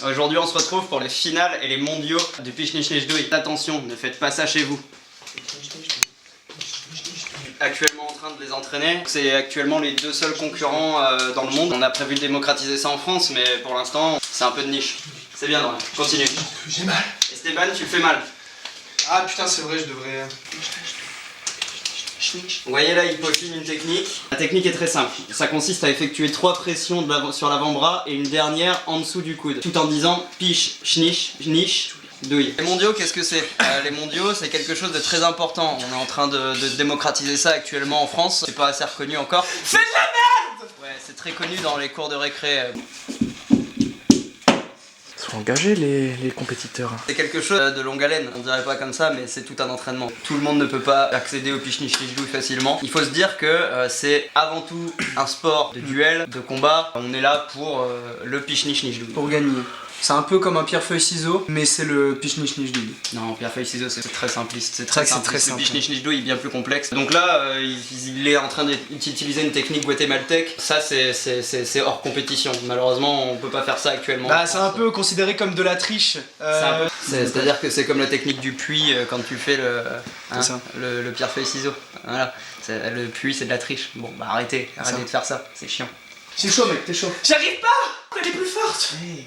Aujourd'hui on se retrouve pour les finales et les mondiaux du Pichnichnijdouï. Attention, ne faites pas ça chez vous. Actuellement en train de les entraîner. C'est actuellement les deux seuls concurrents dans le monde. On a prévu de démocratiser ça en France, mais pour l'instant c'est un peu de niche. C'est bien, Dorian. Continue. J'ai mal. Esteban, tu le fais mal. Ah putain, c'est vrai, je devrais... Vous voyez là, il peaufine une technique. La technique est très simple. Ça consiste à effectuer 3 pressions sur l'avant-bras et une dernière en dessous du coude. Tout en disant piche, schniche, schniche, douille. Les mondiaux, qu'est-ce que c'est? Les mondiaux, c'est quelque chose de très important. On est en train de démocratiser ça actuellement en France. C'est pas assez reconnu encore. C'est de la merde! Ouais, c'est très connu dans les cours de récré. Sont engagés les compétiteurs. C'est quelque chose de longue haleine, on dirait pas comme ça, mais c'est tout un entraînement. Tout le monde ne peut pas accéder au Pichnichnijdouï facilement. Il faut se dire que c'est avant tout un sport de duel, de combat. On est là pour le Pichnichnijdouï. Pour gagner. C'est un peu comme un pierre-feuille-ciseau, mais c'est le Pichnichnijdouï. Non, pierre-feuille-ciseau, c'est très simpliste. C'est très C'est simple. très simple. Le Pichnichnijdouï est bien plus complexe. Donc là, il est en train d'utiliser une technique guatémaltèque. Ça, c'est hors compétition. Malheureusement, on peut pas faire ça actuellement. Bah, c'est un peu considéré comme de la triche. C'est-à-dire que c'est comme la technique du puits quand tu fais le pierre-feuille-ciseau. Voilà. Le puits, c'est de la triche. Bon, bah arrêtez de faire ça. C'est chiant. C'est chaud, mec, t'es chaud. J'arrive pas! Elle est plus forte! Hey.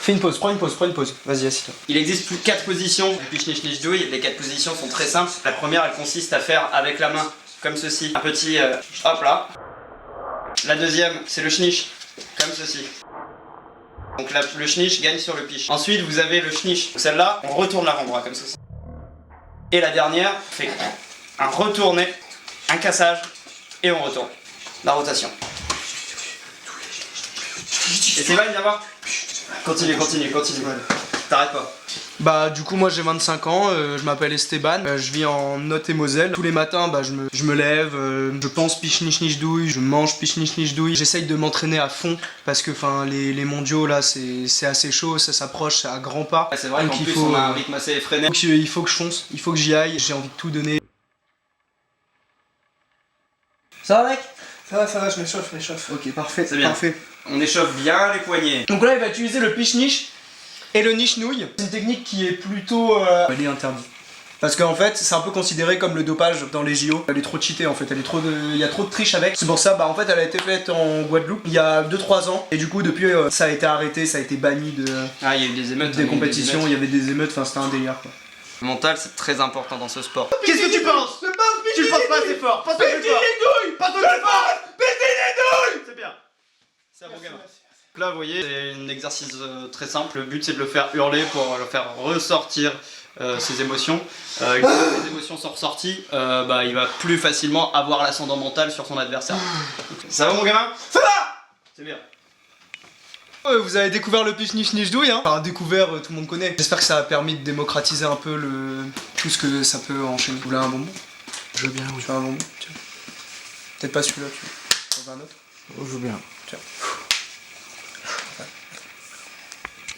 Fais une pause, prends une pause. Vas-y, assieds-toi. Il existe plus 4 positions du Pichnichnijdouï. Les 4 positions sont très simples. La première, elle consiste à faire avec la main, comme ceci, un petit hop là. La deuxième, c'est le schnisch, comme ceci. Donc le schnisch gagne sur le piche. Ensuite, vous avez le schnisch. Celle-là, on retourne l'avant-bras comme ceci. Et la dernière, fait un retourné, un cassage, et on retourne. La rotation. Et c'est bon, viens voir. Continue. T'arrêtes pas. Bah du coup moi j'ai 25 ans, je m'appelle Esteban, je vis en Lot-et-Moselle. Tous les matins bah, je me lève, je pense Pichnichnijdouï, je mange Pichnichnijdouï. J'essaye de m'entraîner à fond parce que les mondiaux là c'est assez chaud, ça s'approche, c'est à grands pas. C'est vrai qu'en plus faut, on a un rythme assez effréné. Donc, il faut que je fonce, il faut que j'y aille, j'ai envie de tout donner. Ça va mec? Ça va, je m'échauffe. Ok, parfait, c'est bien. Parfait. On échauffe bien les poignets. Donc là il va utiliser le piche-niche et le niche-nouille. C'est une technique qui est plutôt... Elle est interdite. Parce qu'en fait, c'est un peu considéré comme le dopage dans les JO. Elle est trop cheatée en fait, il y a trop de triche avec. C'est pour ça, bah en fait, elle a été faite en Guadeloupe il y a 2-3 ans. Et du coup, depuis, ça a été arrêté, ça a été banni de... Ah, il y a eu des émeutes. Des compétitions, il y avait des émeutes, enfin c'était un délire quoi. Le mental, c'est très important dans ce sport. Qu'est-ce que tu penses? Tu le penses pas assez fort. Passe le douille. Passe le fort. C'est bien. C'est un bon gamin. Là, vous voyez, c'est un exercice très simple. Le but, c'est de le faire hurler pour le faire ressortir ses émotions. Une fois que les émotions sont ressorties, bah, il va plus facilement avoir l'ascendant mental sur son adversaire. Ça va, mon gamin? Ça va. C'est bien. Vous avez découvert le Pichnichnijdouï, hein? Enfin, découvert, tout le monde connaît. J'espère que ça a permis de démocratiser un peu tout ce que ça peut enchaîner. Vous voulez un bonbon? Je veux bien, oui. Tu veux un bonbon? Tiens. Peut-être pas celui-là, tu veux un autre? Je veux bien. Tiens.